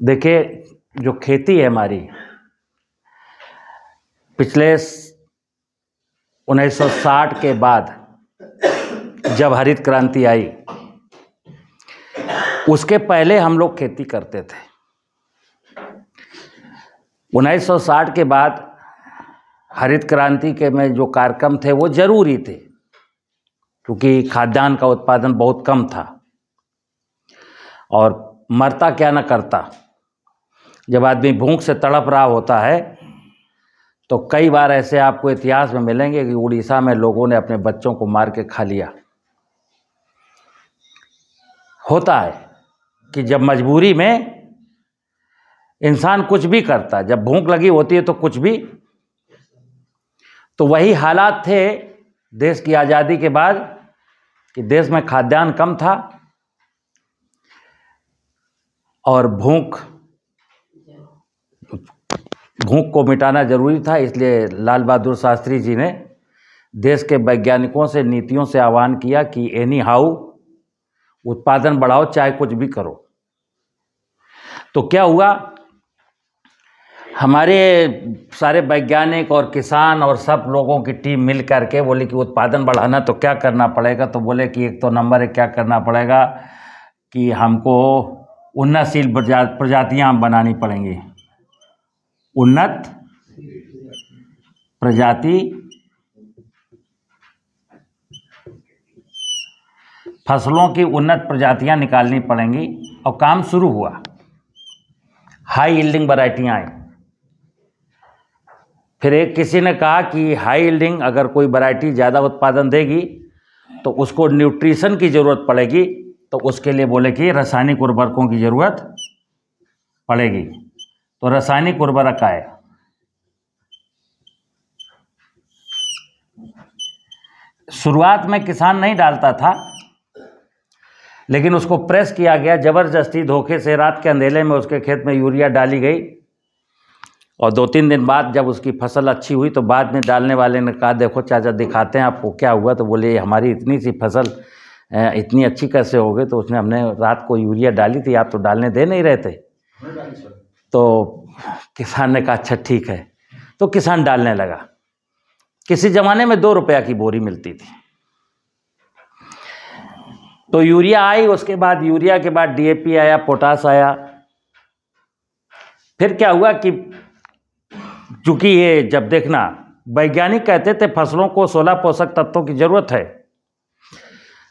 देखिए, जो खेती है हमारी, पिछले 1960 के बाद जब हरित क्रांति आई, उसके पहले हम लोग खेती करते थे। 1960 के बाद हरित क्रांति के में जो कार्यक्रम थे वो जरूरी थे, क्योंकि खाद्यान्न का उत्पादन बहुत कम था और मरता क्या न करता। जब आदमी भूख से तड़प रहा होता है तो कई बार ऐसे आपको इतिहास में मिलेंगे कि उड़ीसा में लोगों ने अपने बच्चों को मार के खा लिया। होता है कि जब मजबूरी में इंसान कुछ भी करता, जब भूख लगी होती है तो कुछ भी। तो वही हालात थे देश की आज़ादी के बाद कि देश में खाद्यान्न कम था और भूख को मिटाना जरूरी था। इसलिए लाल बहादुर शास्त्री जी ने देश के वैज्ञानिकों से, नीतियों से आह्वान किया कि एनी हाउ उत्पादन बढ़ाओ, चाहे कुछ भी करो। तो क्या हुआ, हमारे सारे वैज्ञानिक और किसान और सब लोगों की टीम मिल करके बोले कि उत्पादन बढ़ाना तो क्या करना पड़ेगा। तो बोले कि एक तो नंबर एक क्या करना पड़ेगा कि हमको उन्नतशील प्रजातियां बनानी पड़ेंगी। उन्नत प्रजाति, फसलों की उन्नत प्रजातियां निकालनी पड़ेंगी। और काम शुरू हुआ, हाई यील्डिंग वैरायटियां आई। फिर एक किसी ने कहा कि हाई यील्डिंग अगर कोई वैरायटी ज़्यादा उत्पादन देगी तो उसको न्यूट्रिशन की ज़रूरत पड़ेगी, तो उसके लिए बोले कि रासायनिक उर्वरकों की ज़रूरत पड़ेगी। तो रासायनिक उर्वरक आए। शुरुआत में किसान नहीं डालता था, लेकिन उसको प्रेस किया गया ज़बरदस्ती, धोखे से। रात के अंधेले में उसके खेत में यूरिया डाली गई और 2-3 दिन बाद जब उसकी फसल अच्छी हुई तो बाद में डालने वाले ने कहा, देखो चाचा दिखाते हैं आपको क्या हुआ। तो बोले हमारी इतनी सी फसल इतनी अच्छी कैसे हो गई। तो हमने रात को यूरिया डाली थी, आप तो डालने दे नहीं रहे थे। तो किसान ने कहा अच्छा ठीक है। तो किसान डालने लगा। किसी ज़माने में 2 रुपया की बोरी मिलती थी। तो यूरिया आई, उसके बाद यूरिया के बाद डीएपी आया, पोटास आया। फिर क्या हुआ कि चूंकि ये जब देखना, वैज्ञानिक कहते थे फसलों को 16 पोषक तत्वों की जरूरत है।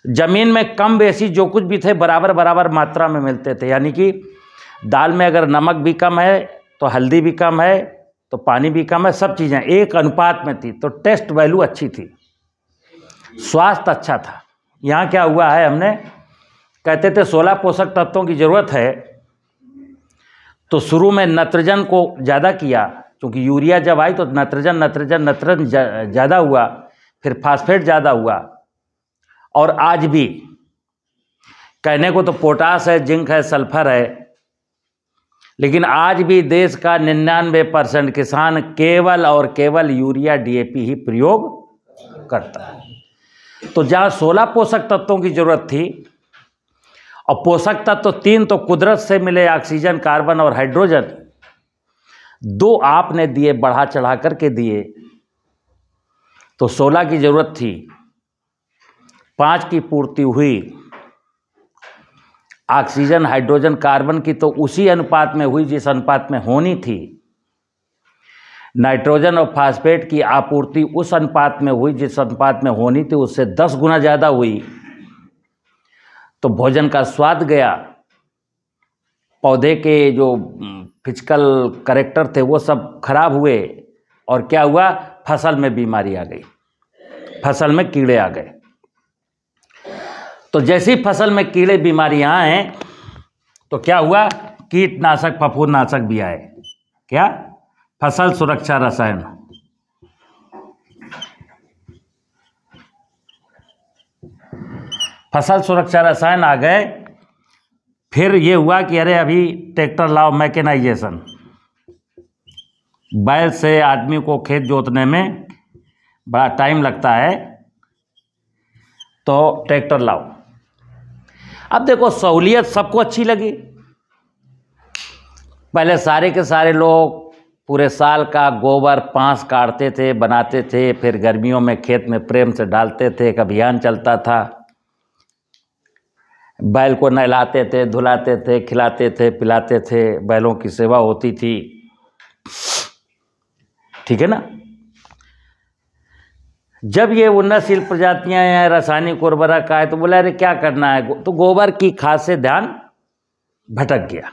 जमीन में कम बेसी जो कुछ भी थे बराबर बराबर मात्रा में मिलते थे। यानी कि दाल में अगर नमक भी कम है तो हल्दी भी कम है, तो पानी भी कम है, सब चीज़ें एक अनुपात में थी। तो टेस्ट वैल्यू अच्छी थी, स्वास्थ्य अच्छा था। यहाँ क्या हुआ है, हमने कहते थे 16 पोषक तत्वों की ज़रूरत है, तो शुरू में नाइट्रोजन को ज़्यादा किया, क्योंकि यूरिया जब आई तो नाइट्रोजन ज़्यादा हुआ, फिर फास्फेट ज़्यादा हुआ। और आज भी कहने को तो पोटास है, जिंक है, सल्फर है, लेकिन आज भी देश का 99% किसान केवल और केवल यूरिया डीएपी ही प्रयोग करता है। तो जहाँ 16 पोषक तत्वों की जरूरत थी, और पोषक तत्व 3 तो कुदरत से मिले, ऑक्सीजन, कार्बन और हाइड्रोजन। 2 आपने दिए, बढ़ा चढ़ा करके दिए, तो 16 की जरूरत थी, 5 की पूर्ति हुई। ऑक्सीजन, हाइड्रोजन, कार्बन की तो उसी अनुपात में हुई जिस अनुपात में होनी थी। नाइट्रोजन और फास्फेट की आपूर्ति उस अनुपात में हुई जिस अनुपात में होनी थी, उससे 10 गुना ज़्यादा हुई। तो भोजन का स्वाद गया, पौधे के जो फिजिकल कैरेक्टर थे वो सब खराब हुए, और क्या हुआ, फसल में बीमारी आ गई, फसल में कीड़े आ गए। तो जैसी फसल में कीड़े बीमारियां आए तो क्या हुआ, कीटनाशक, फफूंदनाशक भी आए। क्या, फसल सुरक्षा रसायन। फसल सुरक्षा रसायन आ गए। फिर ये हुआ कि अरे अभी ट्रैक्टर लाओ, मैकेनाइजेशन। बैल से आदमी को खेत जोतने में बड़ा टाइम लगता है, तो ट्रैक्टर लाओ। अब देखो सहूलियत सबको अच्छी लगी, पहले सारे के सारे लोग पूरे साल का गोबर पांस काटते थे, बनाते थे, फिर गर्मियों में खेत में प्रेम से डालते थे। एक अभियान चलता था, बैल को नहलाते थे, धुलाते थे, खिलाते थे, पिलाते थे, बैलों की सेवा होती थी, ठीक है ना। जब ये उन्नतशील प्रजातियां या रासायनिक उर्वरक आए तो बोला अरे क्या करना है, तो गोबर की खाद से ध्यान भटक गया।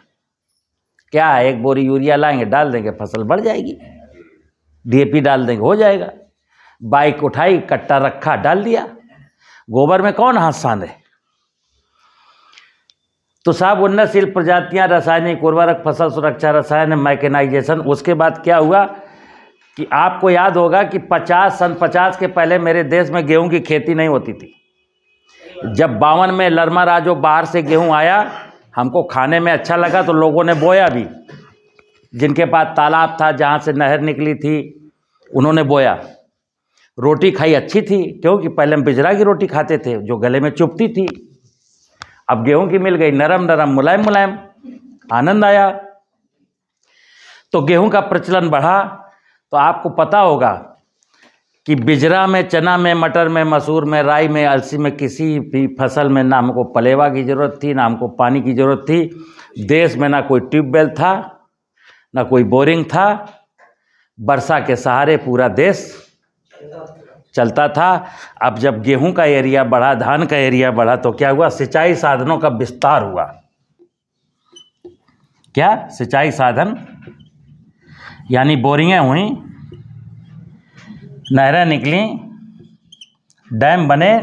क्या है, एक बोरी यूरिया लाएंगे, डाल देंगे, फसल बढ़ जाएगी, डीएपी डाल देंगे, हो जाएगा। बाइक उठाई, कट्टा रखा, डाल दिया। गोबर में कौन हाथ साने। तो साहब उन्नतशील प्रजातियां, रासायनिक उर्वरक, फसल सुरक्षा रसायन, मैकेनाइजेशन। उसके बाद क्या हुआ कि आपको याद होगा कि 50 के पहले मेरे देश में गेहूं की खेती नहीं होती थी। जब 52 में लरमा राजो बाहर से गेहूं आया, हमको खाने में अच्छा लगा तो लोगों ने बोया भी। जिनके पास तालाब था, जहाँ से नहर निकली थी, उन्होंने बोया। रोटी खाई, अच्छी थी, क्योंकि पहले हम बिजरा की रोटी खाते थे जो गले में चुभती थी। अब गेहूं की मिल गई, नरम नरम, मुलायम मुलायम, आनंद आया। तो गेहूं का प्रचलन बढ़ा। तो आपको पता होगा कि बिजरा में, चना में, मटर में, मसूर में, राई में, अलसी में, किसी भी फसल में ना हमको पलेवा की ज़रूरत थी, ना हमको पानी की ज़रूरत थी। देश में ना कोई ट्यूबवेल था, ना कोई बोरिंग था। वर्षा के सहारे पूरा देश चलता था। अब जब गेहूं का एरिया बढ़ा, धान का एरिया बढ़ा, तो क्या हुआ, सिंचाई साधनों का विस्तार हुआ। क्या, सिंचाई साधन, यानी बोरिंगें हुई, नहरें निकली, डैम बने।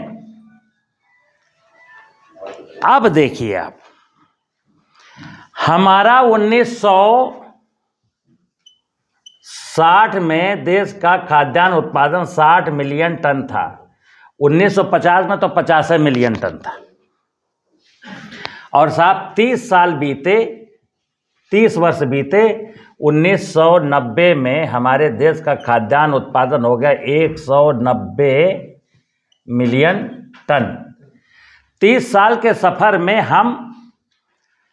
अब देखिए आप, हमारा 1960 में देश का खाद्यान्न उत्पादन 60 मिलियन टन था। 1950 में तो 85 मिलियन टन था। और साहब 30 साल बीते, 30 वर्ष बीते, 1990 में हमारे देश का खाद्यान्न उत्पादन हो गया 190 मिलियन टन। 30 साल के सफर में हम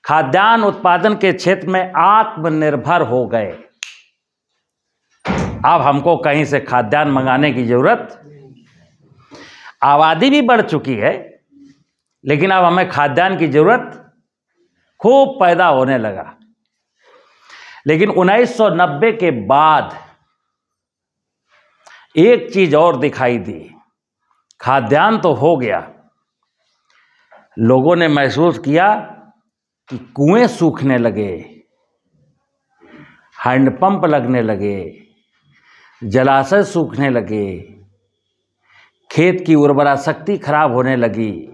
खाद्यान्न उत्पादन के क्षेत्र में आत्मनिर्भर हो गए। अब हमको कहीं से खाद्यान्न मंगाने की जरूरत, आबादी भी बढ़ चुकी है, लेकिन अब हमें खाद्यान्न की जरूरत खूब पैदा होने लगा। लेकिन 1990 के बाद एक चीज और दिखाई दी। खाद्यान्न तो हो गया, लोगों ने महसूस किया कि कुएं सूखने लगे, हैंडपंप लगने लगे, जलाशय सूखने लगे, खेत की उर्वरा शक्ति खराब होने लगी,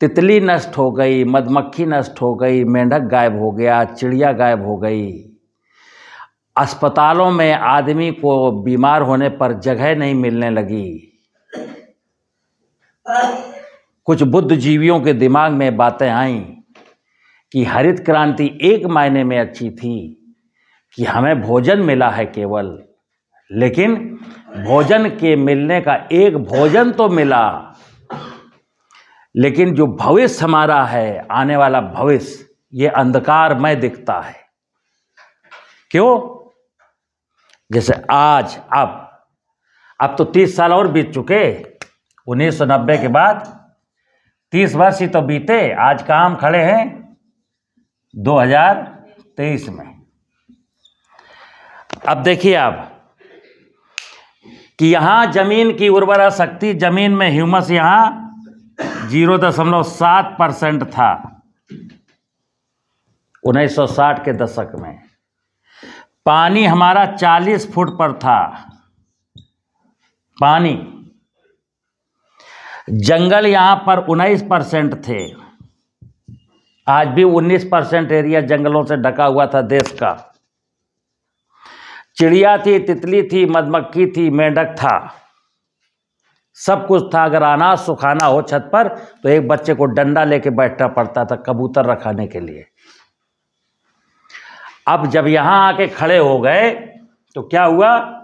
तितली नष्ट हो गई, मधुमक्खी नष्ट हो गई, मेंढक गायब हो गया, चिड़िया गायब हो गई। अस्पतालों में आदमी को बीमार होने पर जगह नहीं मिलने लगी। कुछ बुद्धिजीवियों के दिमाग में बातें आईं कि हरित क्रांति एक मायने में अच्छी थी कि हमें भोजन मिला है केवल, लेकिन भोजन के मिलने का एक भोजन तो मिला, लेकिन जो भविष्य हमारा है, आने वाला भविष्य, ये अंधकारमय दिखता है। क्यों? जैसे आज, अब तो 30 साल और बीत चुके। 1990 के बाद 30 वर्ष ही तो बीते। आज कहाँ हम खड़े हैं? 2023 में। अब देखिए आप कि यहाँ जमीन की उर्वरा शक्ति, जमीन में ह्यूमस यहाँ 0.7% था 1960 के दशक में। पानी हमारा 40 फुट पर था। पानी, जंगल यहाँ पर 19% थे। आज भी 19% एरिया जंगलों से ढका हुआ था देश का। चिड़िया थी, तितली थी, मधुमक्खी थी, मेंढक था, सब कुछ था। अगर अनाज सुखाना हो छत पर तो एक बच्चे को डंडा लेके बैठना पड़ता था कबूतर रखाने के लिए। अब जब यहां आके खड़े हो गए तो क्या हुआ?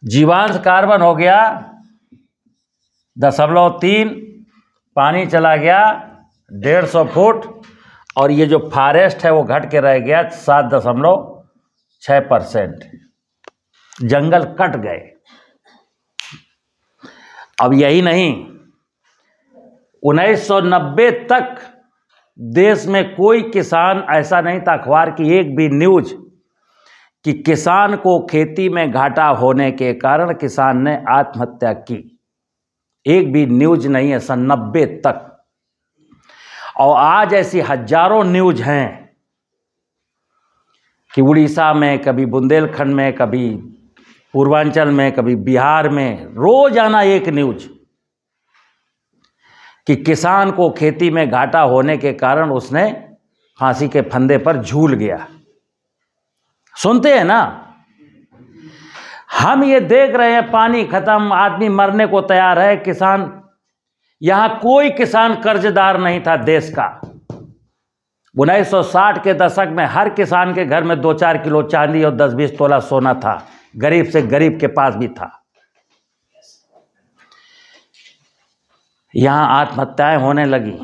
जीवांश कार्बन हो गया 0.3, पानी चला गया 150 फुट, और ये जो फॉरेस्ट है वो घट के रह गया 7.6%। जंगल कट गए। अब यही नहीं, 1990 तक देश में कोई किसान ऐसा नहीं था, अखबार की एक भी न्यूज कि किसान को खेती में घाटा होने के कारण किसान ने आत्महत्या की, एक भी न्यूज नहीं है सन 90 तक। और आज ऐसी हजारों न्यूज हैं कि उड़ीसा में, कभी बुंदेलखंड में, कभी पूर्वांचल में, कभी बिहार में, रोजाना एक न्यूज कि किसान को खेती में घाटा होने के कारण उसने फांसी के फंदे पर झूल गया। सुनते हैं ना, हम ये देख रहे हैं पानी खत्म, आदमी मरने को तैयार है, किसान, यहां कोई किसान कर्जदार नहीं था देश का। 1960 के दशक में हर किसान के घर में 2-4 किलो चांदी और 10-20 तोला सोना था, गरीब से गरीब के पास भी था। यहां आत्महत्याएं होने लगी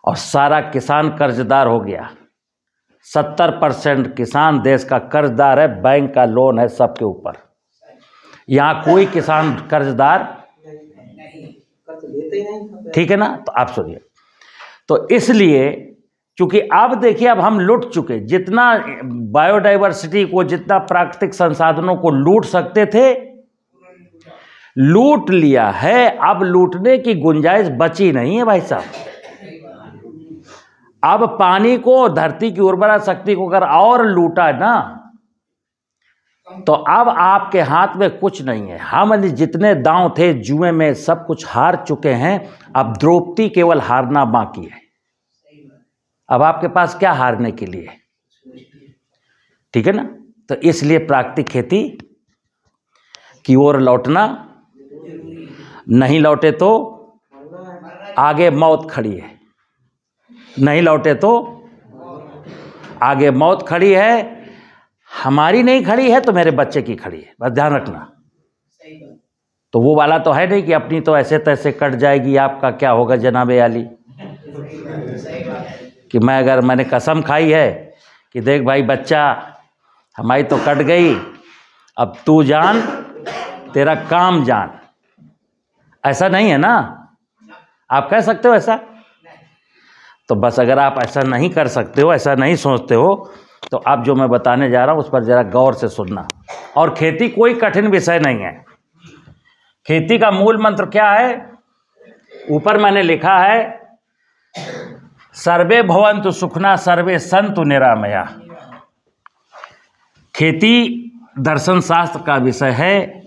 और सारा किसान कर्जदार हो गया। 70% किसान देश का कर्जदार है, बैंक का लोन है सबके ऊपर। यहां कोई किसान कर्जदार नहीं, ठीक है ना। तो आप सुनिए, तो इसलिए क्योंकि अब देखिए, अब हम लूट चुके, जितना बायोडाइवर्सिटी को, जितना प्राकृतिक संसाधनों को लूट सकते थे लूट लिया है। अब लूटने की गुंजाइश बची नहीं है भाई साहब। अब पानी को, धरती की उर्वरा शक्ति को अगर और लूटा ना, तो अब आपके हाथ में कुछ नहीं है। हम जितने दांव थे जुए में सब कुछ हार चुके हैं। अब द्रौपदी केवल हारना बाकी है। अब आपके पास क्या हारने के लिए, ठीक है ना। तो इसलिए प्राकृतिक खेती की ओर लौटना, नहीं लौटे तो आगे मौत खड़ी है, नहीं लौटे तो आगे मौत खड़ी है। हमारी नहीं खड़ी है तो मेरे बच्चे की खड़ी है, बस ध्यान रखना। तो वो वाला तो है नहीं कि अपनी तो ऐसे तैसे कट जाएगी, आपका क्या होगा जनाबे आली, कि मैंने कसम खाई है कि देख भाई बच्चा, हमारी तो कट गई, अब तू जान, तेरा काम जान। ऐसा नहीं है ना, आप कह सकते हो ऐसा? तो बस अगर आप ऐसा नहीं कर सकते हो, ऐसा नहीं सोचते हो, तो अब जो मैं बताने जा रहा हूं उस पर जरा गौर से सुनना। और खेती कोई कठिन विषय नहीं है। खेती का मूल मंत्र क्या है? ऊपर मैंने लिखा है, सर्वे भवन्तु सुखना सर्वे सन्तु निरामया। खेती दर्शन शास्त्र का विषय है,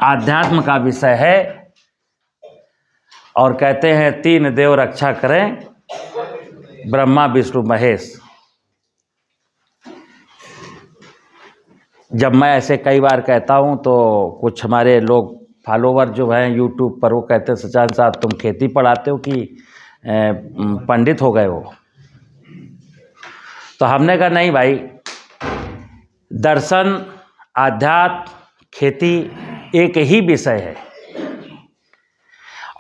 आध्यात्म का विषय है, और कहते हैं 3 देव रक्षा करें, ब्रह्मा विष्णु महेश। जब मैं ऐसे कई बार कहता हूं तो कुछ हमारे लोग फॉलोवर जो हैं यूट्यूब पर, वो कहते हैं सचान साहब तुम खेती पढ़ाते हो कि पंडित हो गए हो? तो हमने कहा नहीं भाई, दर्शन, आध्यात्म, खेती एक ही विषय है।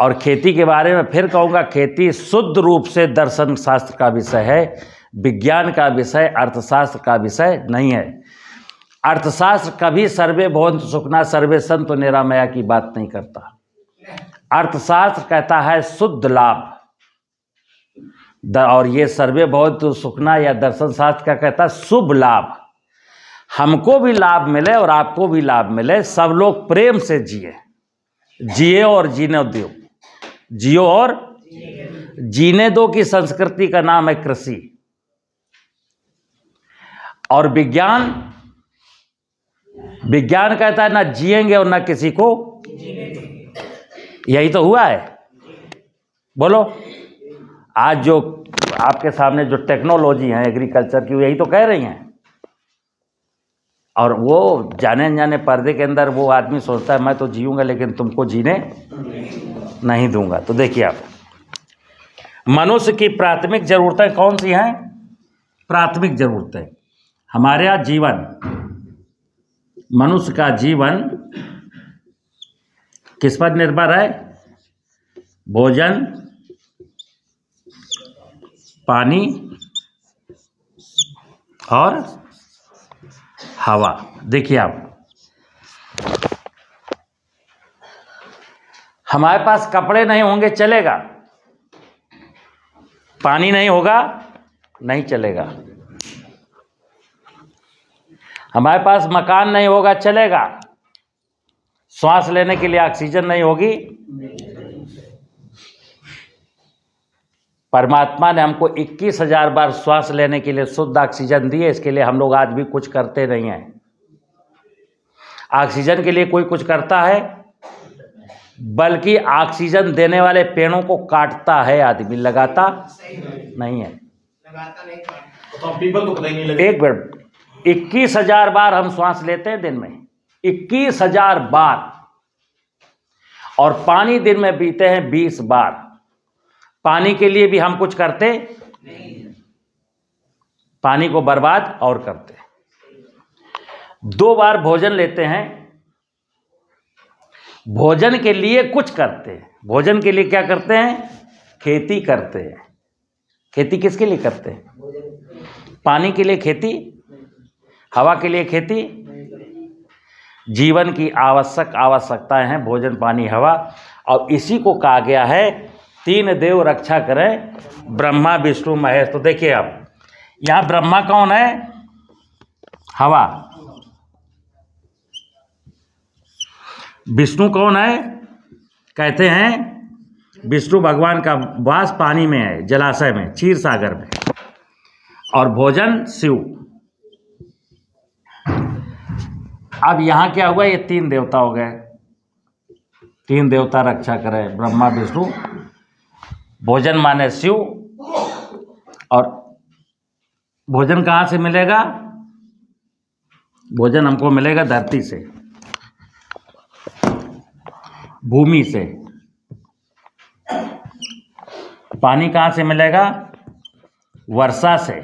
और खेती के बारे में फिर कहूँगा, खेती शुद्ध रूप से दर्शन शास्त्र का विषय है, विज्ञान का विषय, अर्थशास्त्र का विषय नहीं है। अर्थशास्त्र कभी सर्वे भवन्तु सुखना सर्वे सन्तु निरामया की बात नहीं करता। अर्थशास्त्र कहता है शुद्ध लाभ, और ये सर्वे भवन्तु सुखना या दर्शन शास्त्र क्या कहता है? शुभ लाभ। हमको भी लाभ मिले और आपको भी लाभ मिले, सब लोग प्रेम से जिए और जीने दो, जियो और जीने दो की संस्कृति का नाम है कृषि। और विज्ञान कहता है ना जिएंगे और ना किसी को, यही तो हुआ है। बोलो, आज जो आपके सामने जो टेक्नोलॉजी है एग्रीकल्चर की, यही तो कह रही हैं। और वो जाने अनजाने पर्दे के अंदर वो आदमी सोचता है मैं तो जीऊंगा लेकिन तुमको जीने नहीं दूंगा। तो देखिए आप, मनुष्य की प्राथमिक जरूरतें कौन सी हैं? प्राथमिक जरूरतें हमारे यहाँ जीवन, मनुष्य का जीवन किस पर निर्भर है? भोजन, पानी और हवा। देखिए आप, हमारे पास कपड़े नहीं होंगे चलेगा, पानी नहीं होगा नहीं चलेगा। हमारे पास मकान नहीं होगा चलेगा, श्वास लेने के लिए ऑक्सीजन नहीं होगी। परमात्मा ने हमको 21,000 बार श्वास लेने के लिए शुद्ध ऑक्सीजन दी है, इसके लिए हम लोग आज भी कुछ करते नहीं हैं। ऑक्सीजन के लिए कोई कुछ करता है, बल्कि ऑक्सीजन देने वाले पेड़ों को काटता है आदमी, लगाता नहीं है। एक मिनट, 21,000 बार हम श्वास लेते हैं दिन में, 21,000 बार, और पानी दिन में पीते हैं 20 बार। पानी के लिए भी हम कुछ करते नहीं, पानी को बर्बाद और करते। 2 बार भोजन लेते हैं, भोजन के लिए कुछ करते हैं। भोजन के लिए क्या करते हैं? खेती करते हैं। खेती किसके लिए करते हैं? पानी के लिए खेती, हवा के लिए खेती। जीवन की आवश्यकताएं हैं भोजन, पानी, हवा, और इसी को कहा गया है 3 देव रक्षा करें, ब्रह्मा विष्णु महेश। तो देखिए आप, यहाँ ब्रह्मा कौन है? हवा। विष्णु कौन है? कहते हैं विष्णु भगवान का वास पानी में है, जलाशय में, क्षीर सागर में। और भोजन शिव। अब यहाँ क्या हुआ? ये 3 देवता हो गए। 3 देवता रक्षा करें, ब्रह्मा विष्णु। भोजन माने शिव, और भोजन कहाँ से मिलेगा? भोजन हमको मिलेगा धरती से, भूमि से। पानी कहाँ से मिलेगा? वर्षा से।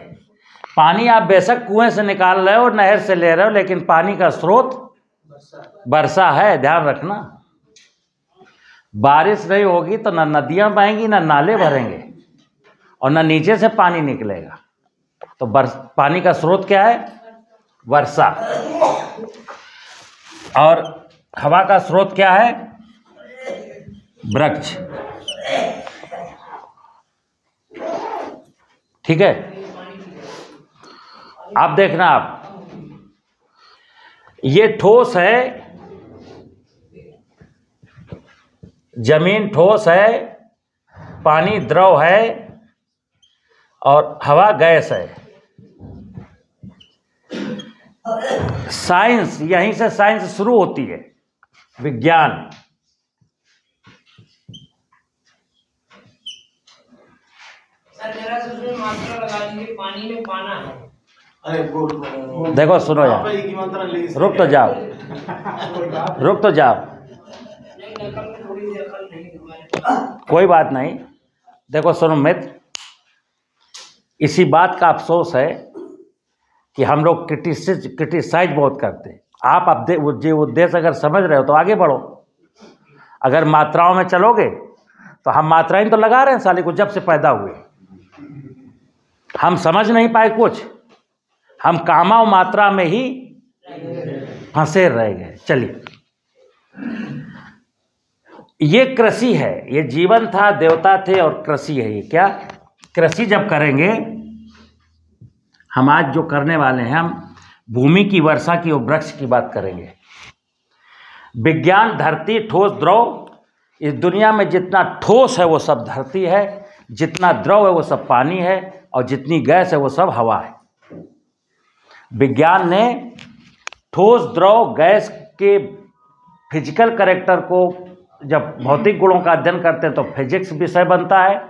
पानी आप बेशक कुएं से निकाल रहे हो, नहर से ले रहे हो, लेकिन पानी का स्रोत वर्षा है, ध्यान रखना। बारिश नहीं होगी तो ना नदियां बहेंगी, ना नाले भरेंगे, और ना नीचे से पानी निकलेगा। तो पानी का स्रोत क्या है? वर्षा। और हवा का स्रोत क्या है? वृक्ष। ठीक है। आप देखना, आप ये ठोस है, जमीन ठोस है, पानी द्रव है, और हवा गैस है। साइंस, यहीं से साइंस शुरू होती है, विज्ञान। पानी में पाना है। देखो सुनो यार, रुक तो जाओ, रुक तो जाओ, कोई बात नहीं। देखो सुनो मित्र, इसी बात का अफसोस है कि हम लोग क्रिटिसाइज बहुत करते हैं। आप अब उद्देश्य अगर समझ रहे हो तो आगे बढ़ो। अगर मात्राओं में चलोगे तो हम मात्राएं तो लगा रहे हैं साले को, जब से पैदा हुए हम समझ नहीं पाए कुछ, हम कामा और मात्रा में ही फंसे रह गए। चलिए, ये कृषि है, ये जीवन था, देवता थे, और कृषि है। ये क्या? कृषि जब करेंगे, हम आज जो करने वाले हैं, हम भूमि की, वर्षा की और वृक्ष की बात करेंगे। विज्ञान धरती, ठोस, द्रव। इस दुनिया में जितना ठोस है वो सब धरती है, जितना द्रव है वो सब पानी है, और जितनी गैस है वो सब हवा है। विज्ञान ने ठोस, द्रव, गैस के फिजिकल कैरेक्टर को, जब भौतिक गुणों का अध्ययन करते हैं तो फिजिक्स विषय बनता है।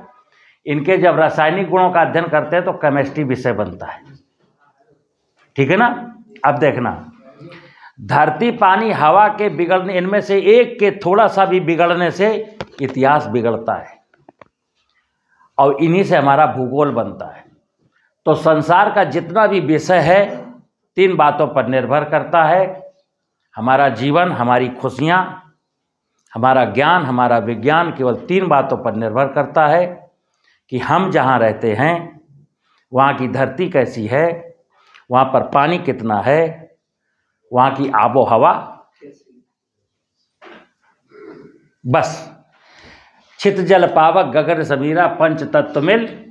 इनके जब रासायनिक गुणों का अध्ययन करते हैं तो केमिस्ट्री विषय बनता है। ठीक है ना? अब देखना, धरती, पानी, हवा के बिगड़ने, इनमें से एक के थोड़ा सा भी बिगड़ने से इतिहास बिगड़ता है, और इन्हीं से हमारा भूगोल बनता है। तो संसार का जितना भी विषय है 3 बातों पर निर्भर करता है। हमारा जीवन, हमारी खुशियाँ, हमारा ज्ञान, हमारा विज्ञान केवल 3 बातों पर निर्भर करता है कि हम जहाँ रहते हैं वहाँ की धरती कैसी है, वहाँ पर पानी कितना है, वहाँ की आबो हवा, बस। छित जल पावक गगन समीरा पंच तत्व मिल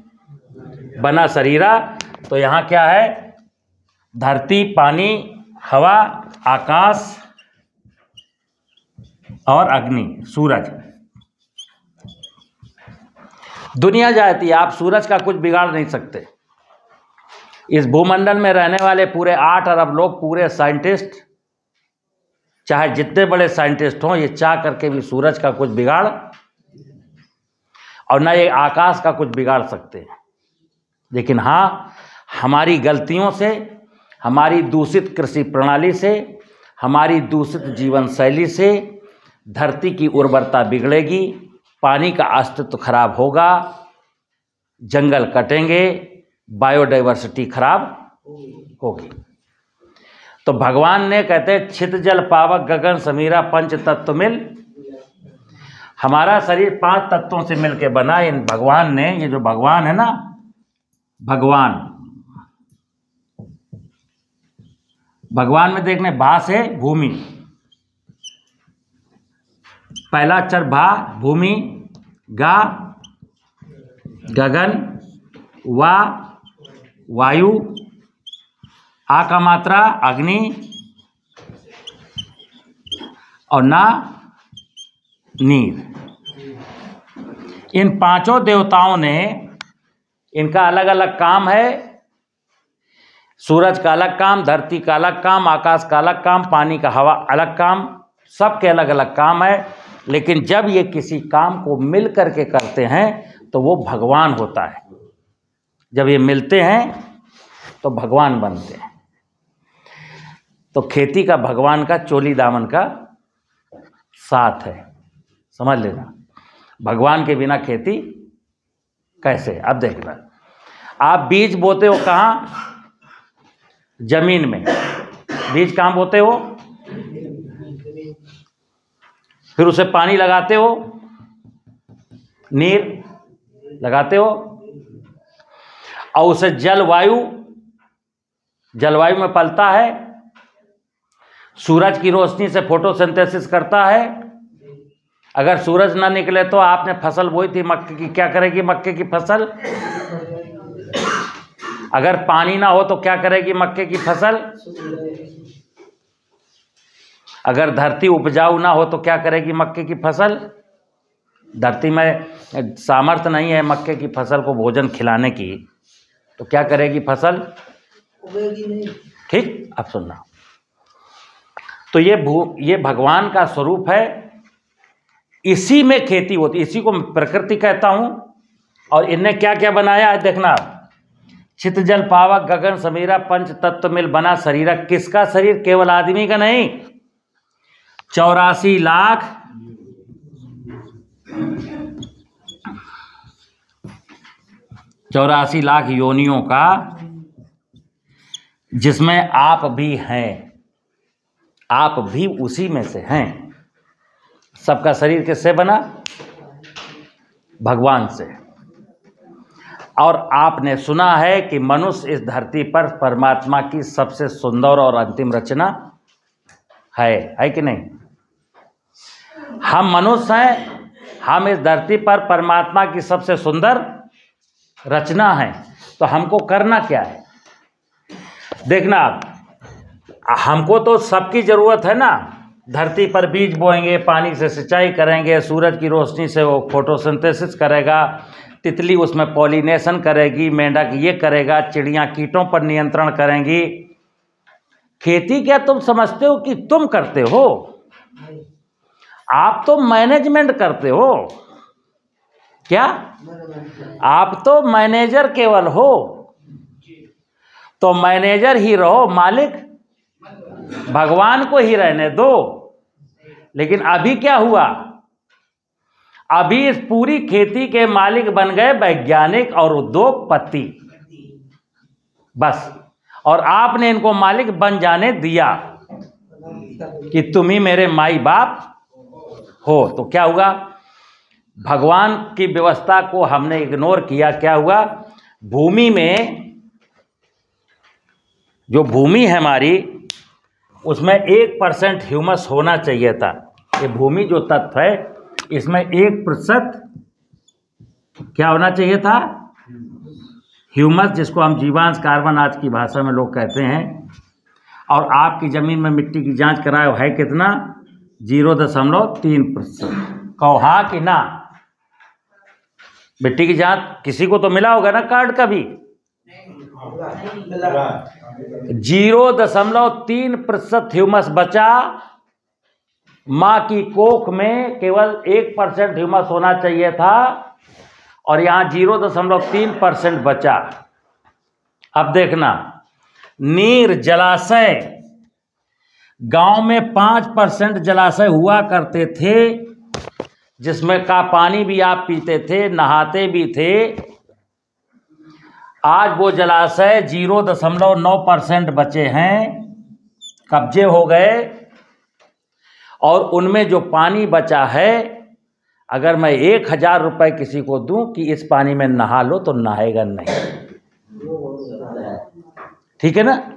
बना शरीरा। तो यहाँ क्या है, धरती, पानी, हवा, आकाश और अग्नि, सूरज। दुनिया जाती है, आप सूरज का कुछ बिगाड़ नहीं सकते। इस भूमंडल में रहने वाले पूरे 8 अरब लोग, पूरे साइंटिस्ट, चाहे जितने बड़े साइंटिस्ट हों, ये चाह करके भी सूरज का कुछ बिगाड़ और ना ये आकाश का कुछ बिगाड़ सकते हैं। लेकिन हाँ, हमारी गलतियों से, हमारी दूषित कृषि प्रणाली से, हमारी दूषित जीवन शैली से धरती की उर्वरता बिगड़ेगी, पानी का अस्तित्व खराब होगा, जंगल कटेंगे, बायोडाइवर्सिटी खराब होगी। तो भगवान ने, कहते छित जल पावक गगन समीरा पंच तत्व मिल। हमारा शरीर 5 तत्वों से मिलकर बना। इन भगवान ने, ये जो भगवान है ना, भगवान में देखने भा से भूमि, पहला अक्षर भा भूमि, गा गगन, वा वायु, आ का मात्रा अग्नि और ना नीर। इन 5 देवताओं ने, इनका अलग अलग काम है। सूरज का अलग काम, धरती का अलग काम, आकाश का अलग काम, पानी का, हवा अलग काम, सबके अलग अलग काम है। लेकिन जब ये किसी काम को मिल करके करते हैं तो वो भगवान होता है। जब ये मिलते हैं तो भगवान बनते हैं। तो खेती का भगवान का चोली दामन का साथ है, समझ लेना। भगवान के बिना खेती कैसे। अब देखना, आप बीज बोते हो कहाँ, जमीन में। बीज कहाँ बोते हो, फिर उसे पानी लगाते हो, नीर लगाते हो, और उसे जलवायु में पलता है, सूरज की रोशनी से फोटोसिंथेसिस करता है। अगर सूरज ना निकले तो आपने फसल बोई थी मक्के की, क्या करेगी मक्के की फसल? अगर पानी ना हो तो क्या करेगी मक्के की फसल? अगर धरती उपजाऊ ना हो तो क्या करेगी मक्के की फसल? धरती में सामर्थ्य नहीं है मक्के की फसल को भोजन खिलाने की, तो क्या करेगी फसल? उगेगी नहीं। ठीक, अब सुनना। तो ये भगवान का स्वरूप है, इसी में खेती होती, इसी को प्रकृति कहता हूं। और इनने क्या क्या बनाया है देखना। छित जल पावक गगन समीरा पंच तत्व मिल बना शरीर। किसका शरीर? केवल आदमी का नहीं, 84 लाख योनियों का, जिसमें आप भी हैं, आप भी उसी में से हैं। सबका शरीर किससे बना? भगवान से। और आपने सुना है कि मनुष्य इस धरती पर परमात्मा की सबसे सुंदर और अंतिम रचना है कि नहीं? हम मनुष्य हैं, हम इस धरती पर परमात्मा की सबसे सुंदर रचना है। तो हमको करना क्या है? देखना, हमको तो सबकी ज़रूरत है ना। धरती पर बीज बोएंगे, पानी से सिंचाई करेंगे, सूरज की रोशनी से वो फोटोसिंथेसिस करेगा, तितली उसमें पॉलिनेशन करेगी, मेंढक ये करेगा, चिड़ियाँ कीटों पर नियंत्रण करेंगी। खेती क्या तुम समझते हो कि तुम करते हो? आप तो मैनेजमेंट करते हो। क्या? आप तो मैनेजर केवल हो। तो मैनेजर ही रहो, मालिक भगवान को ही रहने दो। लेकिन अभी क्या हुआ? अभी इस पूरी खेती के मालिक बन गए वैज्ञानिक और उद्योगपति, बस। और आपने इनको मालिक बन जाने दिया कि तुम ही मेरे माई बाप हो। तो क्या हुआ? भगवान की व्यवस्था को हमने इग्नोर किया। क्या हुआ? भूमि में जो भूमि है हमारी उसमें 1% ह्यूमस होना चाहिए था। ये भूमि जो तत्व है इसमें 1% क्या होना चाहिए था? ह्यूमस, जिसको हम जीवांश कार्बन आज की भाषा में लोग कहते हैं। और आपकी ज़मीन में मिट्टी की जांच कराए है कितना? 0.3%। कहो हाँ कि ना? मिट्टी की जांच किसी को तो मिला होगा ना कार्ड का भी? 0.3% ह्यूमस बचा। माँ की कोख में केवल 1% ह्यूमस होना चाहिए था और यहाँ 0.3% बचा। अब देखना, नीर जलाशय, गांव में 5% जलाशय हुआ करते थे जिसमें का पानी भी आप पीते थे, नहाते भी थे। आज वो जलाशय 0.9% बचे हैं, कब्जे हो गए। और उनमें जो पानी बचा है, अगर मैं 1000 रुपये किसी को दूं कि इस पानी में नहा लो तो नहाएगा नहीं। ठीक है ना?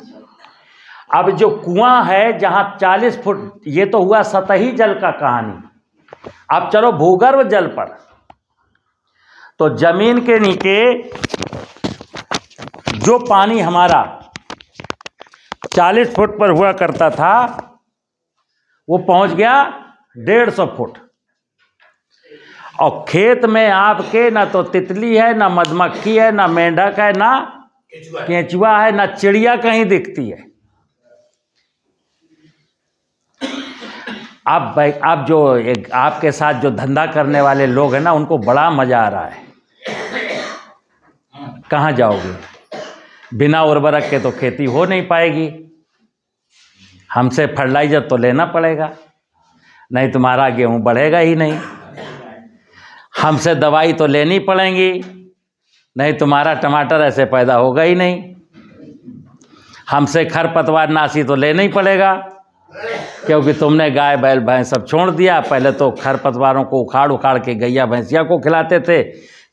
अब जो कुआं है जहां 40 फुट, ये तो हुआ सतही जल का कहानी। अब चलो भूगर्भ जल पर। तो जमीन के नीचे जो पानी हमारा 40 फुट पर हुआ करता था वो पहुंच गया 150 फुट। और खेत में आपके ना तो तितली है, ना मधुमक्खी है, ना मेंढक है, ना केंचुआ है, ना चिड़िया कहीं दिखती है। अब जो एक आपके साथ जो धंधा करने वाले लोग हैं ना, उनको बड़ा मजा आ रहा है। कहाँ जाओगे? बिना उर्वरक के तो खेती हो नहीं पाएगी। हमसे फर्टिलाइजर तो लेना पड़ेगा, नहीं तुम्हारा गेहूं बढ़ेगा ही नहीं। हमसे दवाई तो लेनी पड़ेगी, नहीं तुम्हारा टमाटर ऐसे पैदा होगा ही नहीं। हमसे खरपतवार नाशी तो लेना ही पड़ेगा, क्योंकि तुमने गाय बैल भैंस सब छोड़ दिया। पहले तो खरपतवारों को उखाड़ उखाड़ के गैया भैंसिया को खिलाते थे,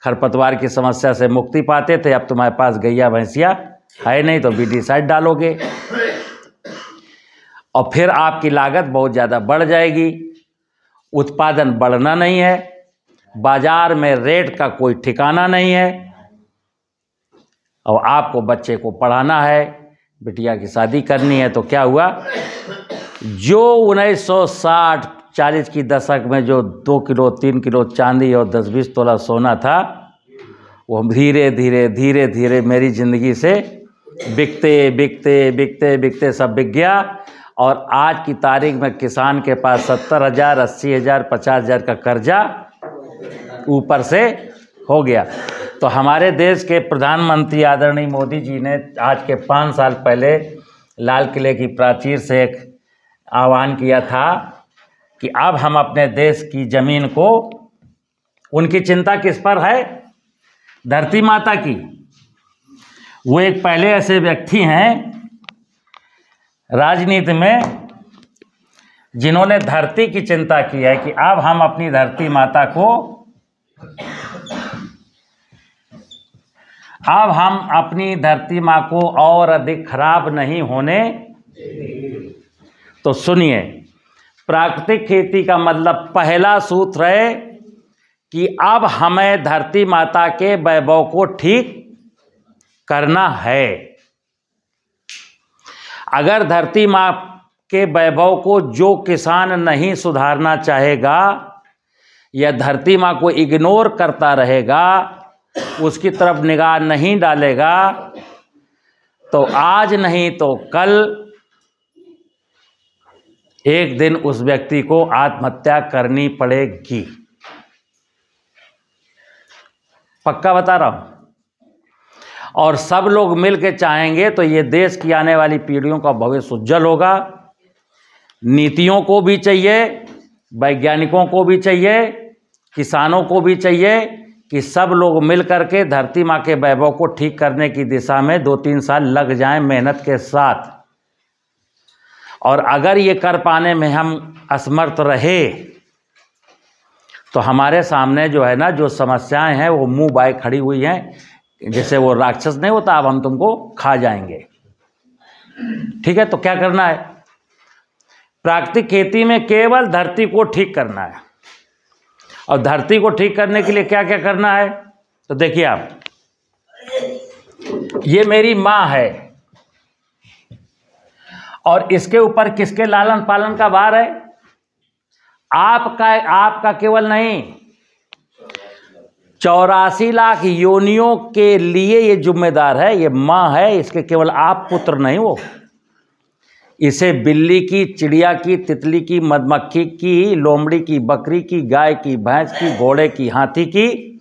खरपतवार की समस्या से मुक्ति पाते थे। अब तुम्हारे पास गैया भैंसिया है नहीं तो विडिसाइड डालोगे और फिर आपकी लागत बहुत ज़्यादा बढ़ जाएगी। उत्पादन बढ़ना नहीं है, बाजार में रेट का कोई ठिकाना नहीं है। और आपको बच्चे को पढ़ाना है, बिटिया की शादी करनी है, तो क्या हुआ? जो 1960-40 की दशक में जो 2 किलो 3 किलो चांदी और 10-20 तोला सोना था, वो धीरे धीरे धीरे धीरे मेरी ज़िंदगी से बिकते बिकते बिकते बिकते सब बिक गया। और आज की तारीख में किसान के पास 70,000, 80,000, 50,000 का कर्जा ऊपर से हो गया। तो हमारे देश के प्रधानमंत्री आदरणीय मोदी जी ने आज के 5 साल पहले लाल किले की प्राचीर से एक आह्वान किया था कि अब हम अपने देश की ज़मीन को, उनकी चिंता किस पर है? धरती माता की। वो एक पहले ऐसे व्यक्ति हैं राजनीति में जिन्होंने धरती की चिंता की है कि अब हम अपनी धरती माता को, अब हम अपनी धरती माँ को और अधिक खराब नहीं होने। तो सुनिए, प्राकृतिक खेती का मतलब पहला सूत्र है कि अब हमें धरती माता के वैभव को ठीक करना है। अगर धरती माँ के वैभव को जो किसान नहीं सुधारना चाहेगा या धरती माँ को इग्नोर करता रहेगा, उसकी तरफ निगाह नहीं डालेगा, तो आज नहीं तो कल एक दिन उस व्यक्ति को आत्महत्या करनी पड़ेगी। पक्का बता रहा हूं। और सब लोग मिल के चाहेंगे तो ये देश की आने वाली पीढ़ियों का भविष्य उज्जवल होगा। नीतियों को भी चाहिए, वैज्ञानिकों को भी चाहिए, किसानों को भी चाहिए कि सब लोग मिल करके धरती माँ के वैभव को ठीक करने की दिशा में 2-3 साल लग जाएं मेहनत के साथ। और अगर ये कर पाने में हम असमर्थ रहे तो हमारे सामने जो है ना, जो समस्याएं हैं वो मुंह बाए खड़ी हुई हैं। जैसे वो राक्षस नहीं होता, अब हम तुमको खा जाएंगे। ठीक है, तो क्या करना है? प्राकृतिक खेती में केवल धरती को ठीक करना है। और धरती को ठीक करने के लिए क्या क्या करना है? तो देखिए आप, ये मेरी माँ है और इसके ऊपर किसके लालन पालन का भार है? आपका केवल नहीं, 84 लाख योनियों के लिए ये जिम्मेदार है। ये माँ है, इसके केवल आप पुत्र नहीं हो। इसे बिल्ली की, चिड़िया की, तितली की, मधुमक्खी की, लोमड़ी की, बकरी की, गाय की, भैंस की, घोड़े की, हाथी की,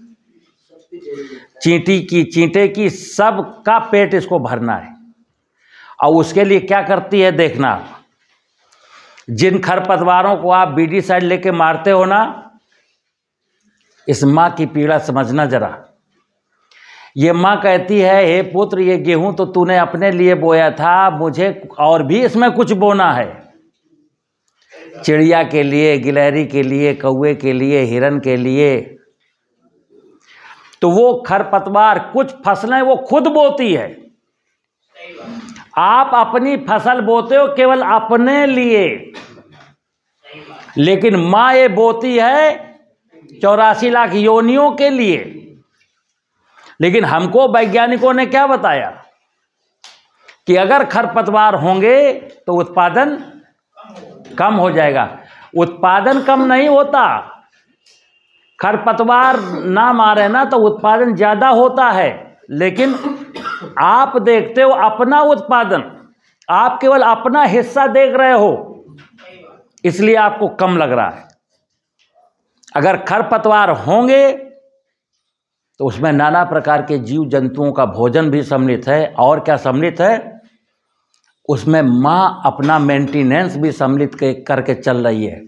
चींटी की, चींटे की, सब का पेट इसको भरना है। और उसके लिए क्या करती है देखना, जिन खरपतवारों को आप बीडीसाइड लेके मारते हो ना, इस माँ की पीड़ा समझना जरा। ये माँ कहती है, हे पुत्र, ये गेहूं तो तूने अपने लिए बोया था, मुझे और भी इसमें कुछ बोना है। चिड़िया के लिए, गिलहरी के लिए, कौवे के लिए, हिरन के लिए। तो वो खरपतवार, कुछ फसलें वो खुद बोती है। आप अपनी फसल बोते हो केवल अपने लिए, लेकिन माँ ये बोती है 84 लाख योनियों के लिए। लेकिन हमको वैज्ञानिकों ने क्या बताया कि अगर खरपतवार होंगे तो उत्पादन कम हो जाएगा। उत्पादन कम नहीं होता, खरपतवार ना मारे ना तो उत्पादन ज़्यादा होता है। लेकिन आप देखते हो अपना उत्पादन, आप केवल अपना हिस्सा देख रहे हो, इसलिए आपको कम लग रहा है। अगर खरपतवार होंगे तो उसमें नाना प्रकार के जीव जंतुओं का भोजन भी सम्मिलित है। और क्या सम्मिलित है? उसमें माँ अपना मेंटेनेंस भी सम्मिलित करके चल रही है।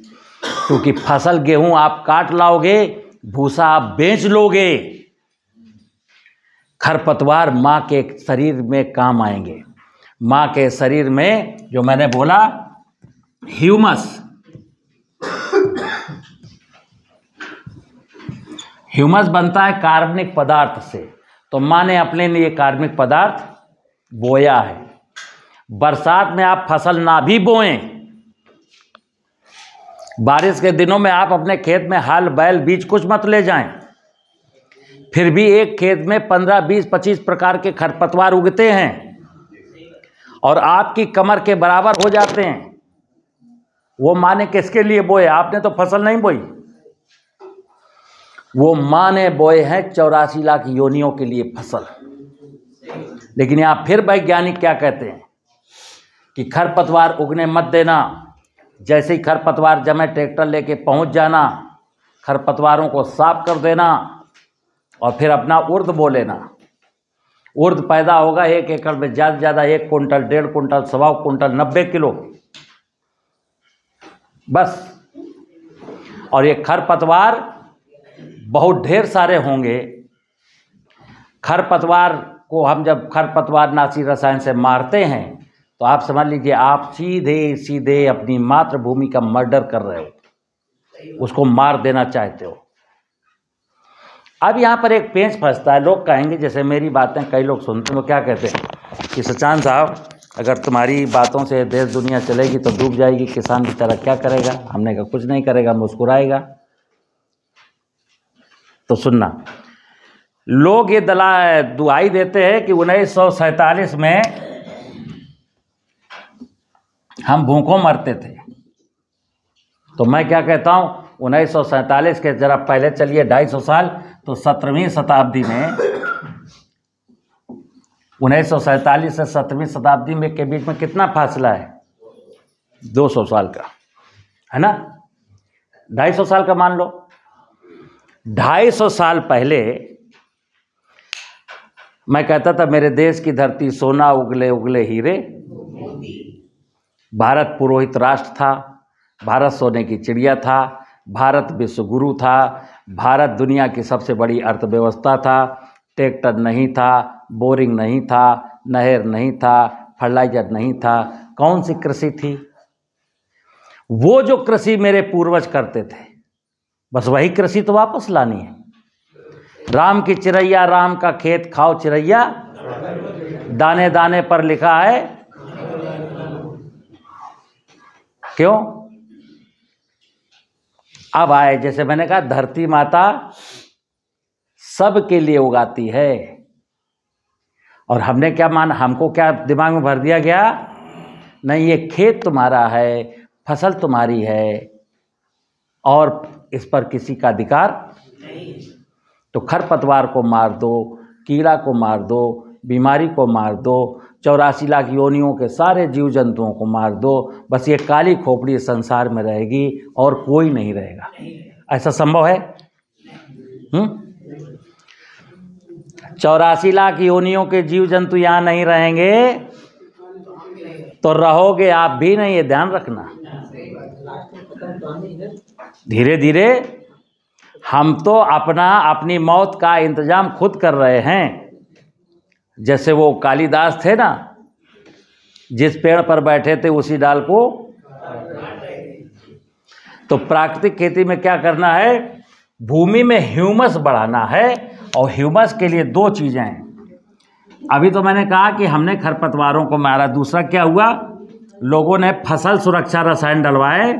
क्योंकि फसल गेहूं आप काट लाओगे, भूसा आप बेच लोगे, खरपतवार माँ के शरीर में काम आएंगे। माँ के शरीर में जो मैंने बोला ह्यूमस बनता है कार्बनिक पदार्थ से। तो माँ ने अपने लिए कार्बनिक पदार्थ बोया है। बरसात में आप फसल ना भी बोएं, बारिश के दिनों में आप अपने खेत में हल बैल बीज कुछ मत ले जाएं, फिर भी एक खेत में 15, 20, 25 प्रकार के खरपतवार उगते हैं और आपकी कमर के बराबर हो जाते हैं। वो माँ ने किसके लिए बोए? आपने तो फसल नहीं बोई, वो माँ ने बोए हैं 84 लाख योनियों के लिए फसल। लेकिन यहाँ फिर वैज्ञानिक क्या कहते हैं कि खरपतवार उगने मत देना। जैसे ही खरपतवार जमे, ट्रैक्टर लेके पहुँच जाना, खरपतवारों को साफ कर देना और फिर अपना उर्द बो लेना। उर्द पैदा होगा 1 एकड़ में ज़्यादा से ज़्यादा 1 कुंटल, 1.5 कुंटल, 1.25 कुंटल, 90 किलो बस। और ये खरपतवार बहुत ढेर सारे होंगे। खरपतवार को हम जब खरपतवार नाशी रसायन से मारते हैं तो आप समझ लीजिए आप सीधे सीधे अपनी मातृभूमि का मर्डर कर रहे हो, उसको मार देना चाहते हो। अब यहाँ पर एक पेंच फंसता है। लोग कहेंगे, जैसे मेरी बातें कई लोग सुनते हैं, वो क्या कहते हैं कि सचान साहब, अगर तुम्हारी बातों से देश दुनिया चलेगी तो डूब जाएगी, किसान बेचारा क्या करेगा? हमने कहा कुछ नहीं करेगा, मुस्कुराएगा। तो सुनना, लोग ये दुहाई देते हैं कि 1947 में हम भूखों मरते थे। तो मैं क्या कहता हूँ, 1947 के जरा पहले चलिए 250 साल, तो 17वीं शताब्दी में 1947 से 17वीं शताब्दी में के बीच में कितना फासला है? 200 साल का, है ना? 250 साल का मान लो। 250 साल पहले मैं कहता था मेरे देश की धरती सोना उगले उगले हीरे। भारत पुरोहित राष्ट्र था, भारत सोने की चिड़िया था, भारत विश्व गुरु था, भारत दुनिया की सबसे बड़ी अर्थव्यवस्था था। ट्रैक्टर नहीं था, बोरिंग नहीं था, नहर नहीं था, फर्टिलाइजर नहीं था। कौन सी कृषि थी? वो जो कृषि मेरे पूर्वज करते थे, बस वही कृषि तो वापस लानी है। राम की चिड़ैया, राम का खेत खाओ चिड़ैया, दाने दाने पर लिखा है क्यों? अब आए, जैसे मैंने कहा धरती माता सबके लिए उगाती है, और हमने क्या माना, हमको क्या दिमाग में भर दिया गया, नहीं ये खेत तुम्हारा है, फसल तुम्हारी है और इस पर किसी का अधिकार नहीं। तो खरपतवार को मार दो, कीड़ा को मार दो, बीमारी को मार दो, 84 लाख योनियों के सारे जीव जंतुओं को मार दो, बस ये काली खोपड़ी संसार में रहेगी और कोई नहीं रहेगा। ऐसा संभव है? 84 लाख योनियों के जीव जंतु यहाँ नहीं रहेंगे तो रहोगे आप भी नहीं, ये ध्यान रखना। धीरे धीरे हम तो अपनी मौत का इंतजाम खुद कर रहे हैं। जैसे वो कालिदास थे ना, जिस पेड़ पर बैठे थे उसी डाल को, तो प्राकृतिक खेती में क्या करना है, भूमि में ह्यूमस बढ़ाना है, और ह्यूमस के लिए दो चीज़ें हैं। अभी तो मैंने कहा कि हमने खरपतवारों को मारा, दूसरा क्या हुआ, लोगों ने फसल सुरक्षा रसायन डलवाए,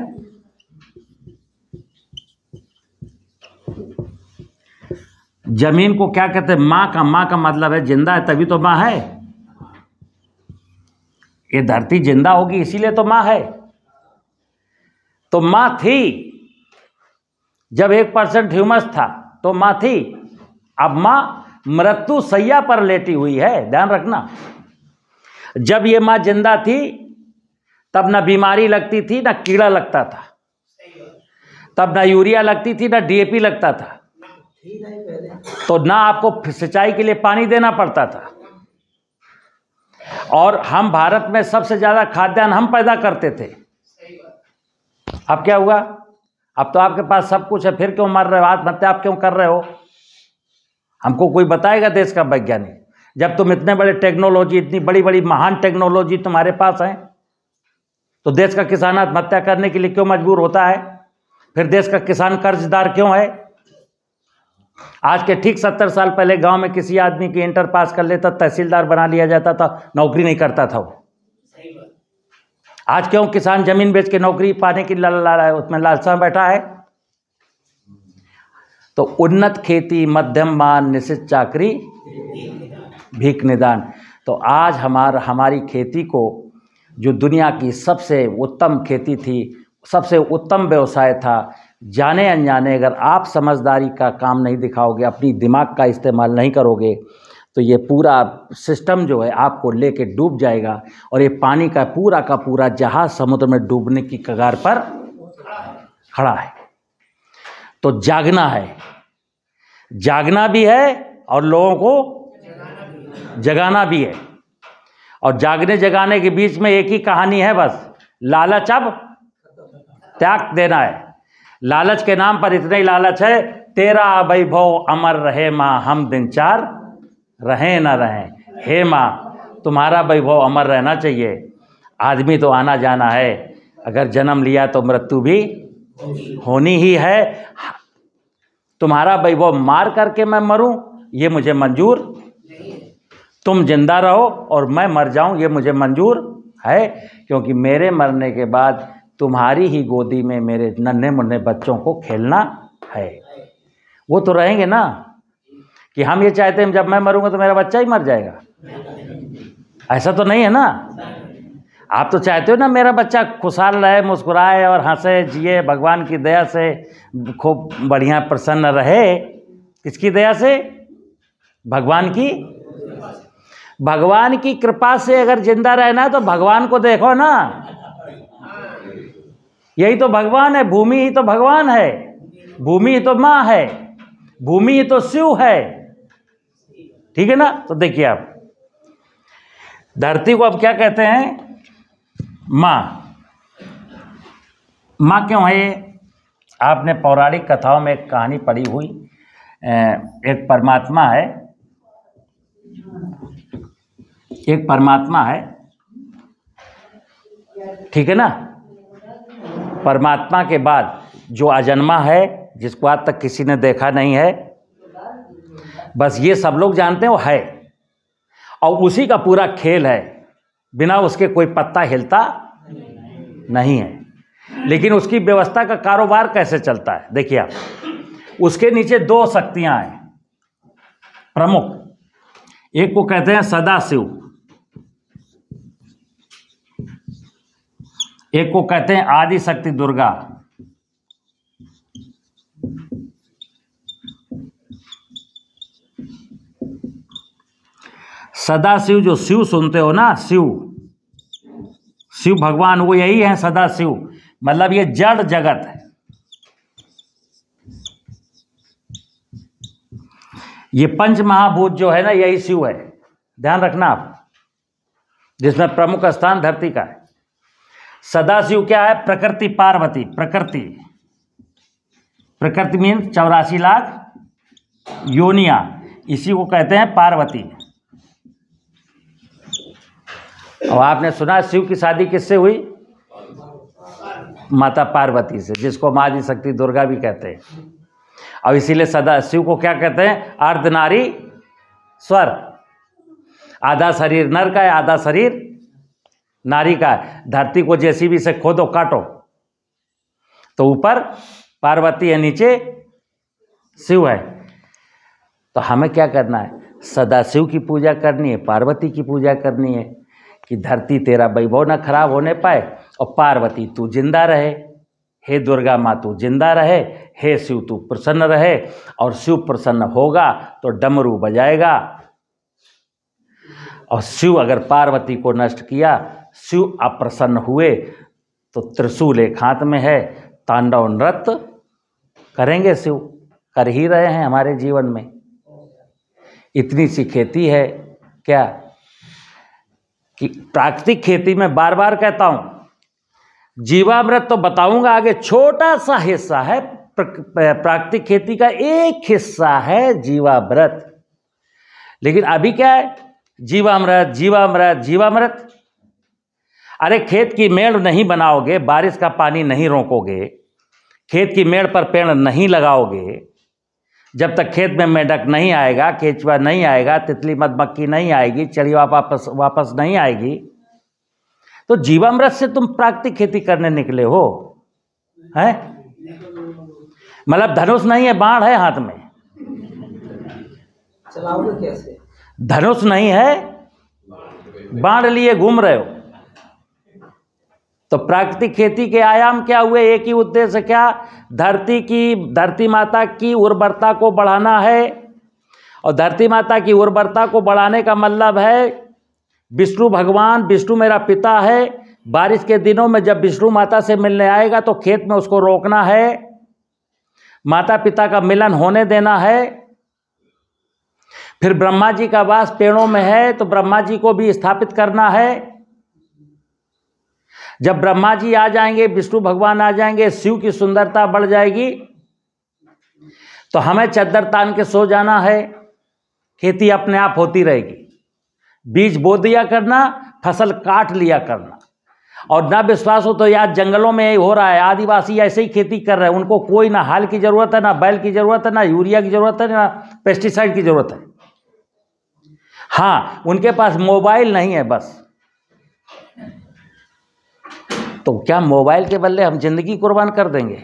जमीन को क्या कहते हैं, माँ का मतलब है जिंदा है, तभी तो माँ है। ये धरती जिंदा होगी इसीलिए तो माँ है। तो माँ थी जब 1% ह्यूमस था तो माँ थी, अब माँ मृत्यु शैया पर लेटी हुई है, ध्यान रखना। जब ये माँ जिंदा थी तब ना बीमारी लगती थी, ना कीड़ा लगता था, तब ना यूरिया लगती थी, ना डीएपी लगता था, तो ना आपको सिंचाई के लिए पानी देना पड़ता था। और हम भारत में सबसे ज़्यादा खाद्यान्न हम पैदा करते थे। अब क्या हुआ, अब तो आपके पास सब कुछ है, फिर क्यों मर रहे हो, आत्महत्या आप क्यों कर रहे हो? हमको कोई बताएगा देश का वैज्ञानिक, जब तुम इतने बड़े टेक्नोलॉजी, इतनी बड़ी बड़ी महान टेक्नोलॉजी तुम्हारे पास है, तो देश का किसान आत्महत्या करने के लिए क्यों मजबूर होता है? फिर देश का किसान कर्जदार क्यों है? आज के ठीक 70 साल पहले गांव में किसी आदमी की इंटर पास कर लेता, तहसीलदार बना लिया जाता था, नौकरी नहीं करता था वो। आज क्यों किसान जमीन बेच के नौकरी पाने की उसमें लालसा में बैठा है? तो उन्नत खेती, मध्यम मान, निश्चित चाकरी, भीख निदान। तो आज हमारी खेती को, जो दुनिया की सबसे उत्तम खेती थी, सबसे उत्तम व्यवसाय था, जाने अनजाने अगर आप समझदारी का काम नहीं दिखाओगे, अपनी दिमाग का इस्तेमाल नहीं करोगे, तो ये पूरा सिस्टम जो है आपको लेके डूब जाएगा, और ये पानी का पूरा जहाज समुद्र में डूबने की कगार पर खड़ा है। तो जागना है, जागना भी है और लोगों को जगाना भी है। और जागने जगाने के बीच में एक ही कहानी है बस, लालच अब त्याग देना है। लालच के नाम पर इतना ही लालच है, तेरा वैभव अमर रहे माँ, हम दिन चार रहें न रहें। हे माँ, तुम्हारा वैभव अमर रहना चाहिए। आदमी तो आना जाना है, अगर जन्म लिया तो मृत्यु भी होनी ही है। तुम्हारा वैभव मार करके मैं मरूं, ये मुझे मंजूर, तुम जिंदा रहो और मैं मर जाऊं, ये मुझे मंजूर है, क्योंकि मेरे मरने के बाद तुम्हारी ही गोदी में मेरे नन्हे मुन्ने बच्चों को खेलना है। वो तो रहेंगे ना, कि हम ये चाहते हैं जब मैं मरूंगा तो मेरा बच्चा ही मर जाएगा, ऐसा तो नहीं है ना। आप तो चाहते हो ना मेरा बच्चा खुशहाल रहे, मुस्कुराए और हंसे, जिए, भगवान की दया से खूब बढ़िया प्रसन्न रहे। किसकी दया से? भगवान की कृपा से अगर जिंदा रहना है तो भगवान को देखो ना, यही तो भगवान है। भूमि ही तो भगवान है, भूमि ही तो माँ है, भूमि ही तो शिव है, ठीक है ना। तो देखिए आप, धरती को अब क्या कहते हैं? माँ। माँ क्यों है ये? आपने पौराणिक कथाओं में एक कहानी पढ़ी हुई, एक परमात्मा है, ठीक है ना। परमात्मा के बाद जो अजन्मा है, जिसको आज तक किसी ने देखा नहीं है, बस ये सब लोग जानते हैं वो है, और उसी का पूरा खेल है, बिना उसके कोई पत्ता हिलता नहीं है। लेकिन उसकी व्यवस्था का कारोबार कैसे चलता है देखिए आप, उसके नीचे दो शक्तियां हैं प्रमुख। एक को कहते हैं सदाशिव, एक को कहते हैं आदि शक्ति दुर्गा। सदाशिव जो शिव सुनते हो ना, शिव शिव भगवान वो यही है सदाशिव, मतलब ये जड़ जगत है। ये पंच महाभूत जो है ना यही शिव है, ध्यान रखना आप, जिसमें प्रमुख स्थान धरती का है। सदाशिव क्या है? प्रकृति पार्वती, प्रकृति प्रकृति मीन 84 लाख योनिया, इसी को कहते हैं पार्वती। और आपने सुना शिव की शादी किससे हुई? माता पार्वती से, जिसको माँ आदि शक्ति दुर्गा भी कहते हैं। और इसीलिए सदा शिव को क्या कहते हैं? अर्धनारी स्वर। आधा शरीर नर का है, आधा शरीर नारी का है। धरती को जेसीबी से खोदो काटो तो ऊपर पार्वती है, नीचे शिव है। तो हमें क्या करना है? सदाशिव की पूजा करनी है, पार्वती की पूजा करनी है कि धरती तेरा वैभव न खराब होने पाए और पार्वती तू जिंदा रहे। हे दुर्गा माँ तू जिंदा रहे, हे शिव तू प्रसन्न रहे। और शिव प्रसन्न होगा तो डमरू बजाएगा, और शिव अगर पार्वती को नष्ट किया, शिव अप्रसन्न हुए तो त्रिशूल एक हाथ में है, तांडव नृत्य करेंगे शिव, कर ही रहे हैं हमारे जीवन में। इतनी सी खेती है क्या कि प्राकृतिक खेती में बार बार कहता हूं, जीवामृत तो बताऊंगा आगे, छोटा सा हिस्सा है प्राकृतिक खेती का, एक हिस्सा है जीवामृत। लेकिन अभी क्या है? जीवामृत जीवामृत जीवामृत। अरे खेत की मेड़ नहीं बनाओगे, बारिश का पानी नहीं रोकोगे, खेत की मेड़ पर पेड़ नहीं लगाओगे, जब तक खेत में मेंढक नहीं आएगा, केचुआ नहीं आएगा, तितली मधुमक्खी नहीं आएगी, चिड़िया वापस नहीं आएगी, तो जीवामृत से तुम प्राकृतिक खेती करने निकले हो हैं? मतलब धनुष नहीं है, बाण है हाथ में, चलाओगे कैसे? धनुष नहीं है, बाण लिए घूम रहे हो। तो प्राकृतिक खेती के आयाम क्या हुए? एक ही उद्देश्य, क्या? धरती माता की उर्वरता को बढ़ाना है। और धरती माता की उर्वरता को बढ़ाने का मतलब है विष्णु भगवान, विष्णु मेरा पिता है, बारिश के दिनों में जब विष्णु माता से मिलने आएगा तो खेत में उसको रोकना है, माता पिता का मिलन होने देना है। फिर ब्रह्मा जी का वास पेड़ों में है तो ब्रह्मा जी को भी स्थापित करना है। जब ब्रह्मा जी आ जाएंगे, विष्णु भगवान आ जाएंगे, शिव की सुंदरता बढ़ जाएगी, तो हमें चद्दर तान के सो जाना है, खेती अपने आप होती रहेगी। बीज बो दिया करना, फसल काट लिया करना। और ना विश्वास हो तो यार जंगलों में हो रहा है, आदिवासी ऐसे ही खेती कर रहे हैं, उनको कोई ना हाल की जरूरत है, ना बैल की जरूरत है, ना यूरिया की जरूरत है, ना पेस्टिसाइड की जरूरत है। हाँ, उनके पास मोबाइल नहीं है बस। तो क्या मोबाइल के बदले हम जिंदगी कुर्बान कर देंगे?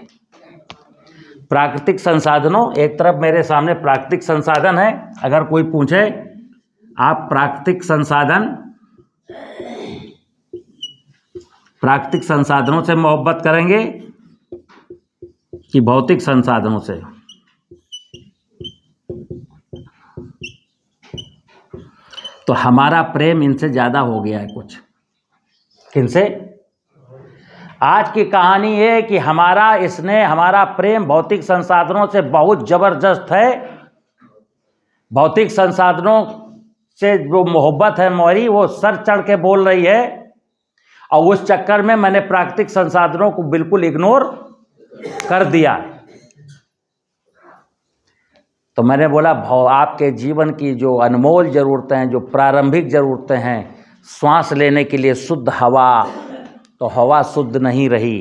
प्राकृतिक संसाधनों, एक तरफ मेरे सामने प्राकृतिक संसाधन है, अगर कोई पूछे आप प्राकृतिक संसाधनों से मोहब्बत करेंगे कि भौतिक संसाधनों से? तो हमारा प्रेम इनसे ज़्यादा हो गया है कुछ। किनसे? आज की कहानी ये है कि हमारा प्रेम भौतिक संसाधनों से बहुत ज़बरदस्त है। भौतिक संसाधनों से जो मोहब्बत है हमारी, वो सर चढ़ के बोल रही है, और उस चक्कर में मैंने प्राकृतिक संसाधनों को बिल्कुल इग्नोर कर दिया। तो मैंने बोला आपके जीवन की जो अनमोल ज़रूरतें हैं, जो प्रारंभिक ज़रूरतें हैं, श्वास लेने के लिए शुद्ध हवा, तो हवा शुद्ध नहीं रही।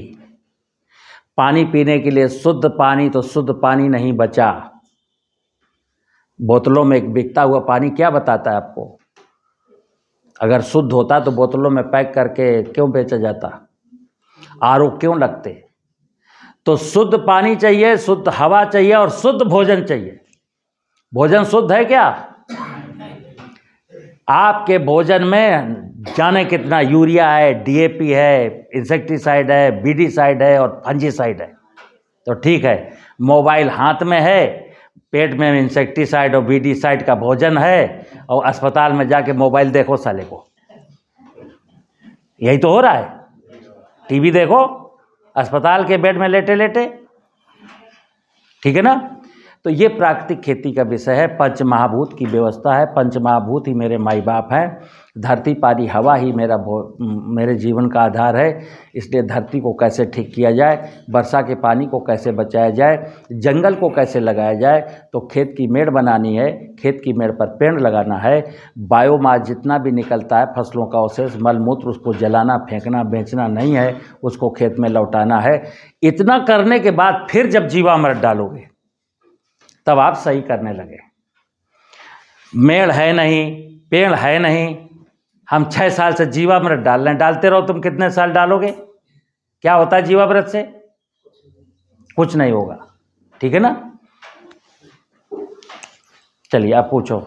पानी पीने के लिए शुद्ध पानी, तो शुद्ध पानी नहीं बचा। बोतलों में बिकता हुआ पानी क्या बताता है आपको? अगर शुद्ध होता तो बोतलों में पैक करके क्यों बेचा जाता? आरओ क्यों लगते? तो शुद्ध पानी चाहिए, शुद्ध हवा चाहिए और शुद्ध भोजन चाहिए। भोजन शुद्ध है क्या? आपके भोजन में जाने कितना यूरिया है, डीएपी है, इंसेक्टिसाइड है, बीडीसाइड है और फंजीसाइड है। तो ठीक है, मोबाइल हाथ में है, पेट में इंसेक्टिसाइड और बीडीसाइड का भोजन है, और अस्पताल में जाके मोबाइल देखो साले को। यही तो हो रहा है। टीवी देखो अस्पताल के बेड में लेटे लेटे, ठीक है ना। तो ये प्राकृतिक खेती का विषय है। पंचमहाभूत की व्यवस्था है। पंचमहाभूत ही मेरे माई बाप हैं। धरती पानी हवा ही मेरे जीवन का आधार है। इसलिए धरती को कैसे ठीक किया जाए, वर्षा के पानी को कैसे बचाया जाए, जंगल को कैसे लगाया जाए, तो खेत की मेड़ बनानी है, खेत की मेड़ पर पेड़ लगाना है। बायोमास जितना भी निकलता है फसलों का अवशेष, मल मूत्र, उसको जलाना, फेंकना, बेचना नहीं है, उसको खेत में लौटाना है। इतना करने के बाद फिर जब जीवामृत डालोगे तब आप सही करने लगे। मेड़ है नहीं, पेड़ है नहीं, हम 6 साल से जीवामृत डाल रहे हैं। डालते रहो, तुम कितने साल डालोगे? क्या होता है जीवामृत से? कुछ नहीं होगा, ठीक है ना। चलिए आप पूछो।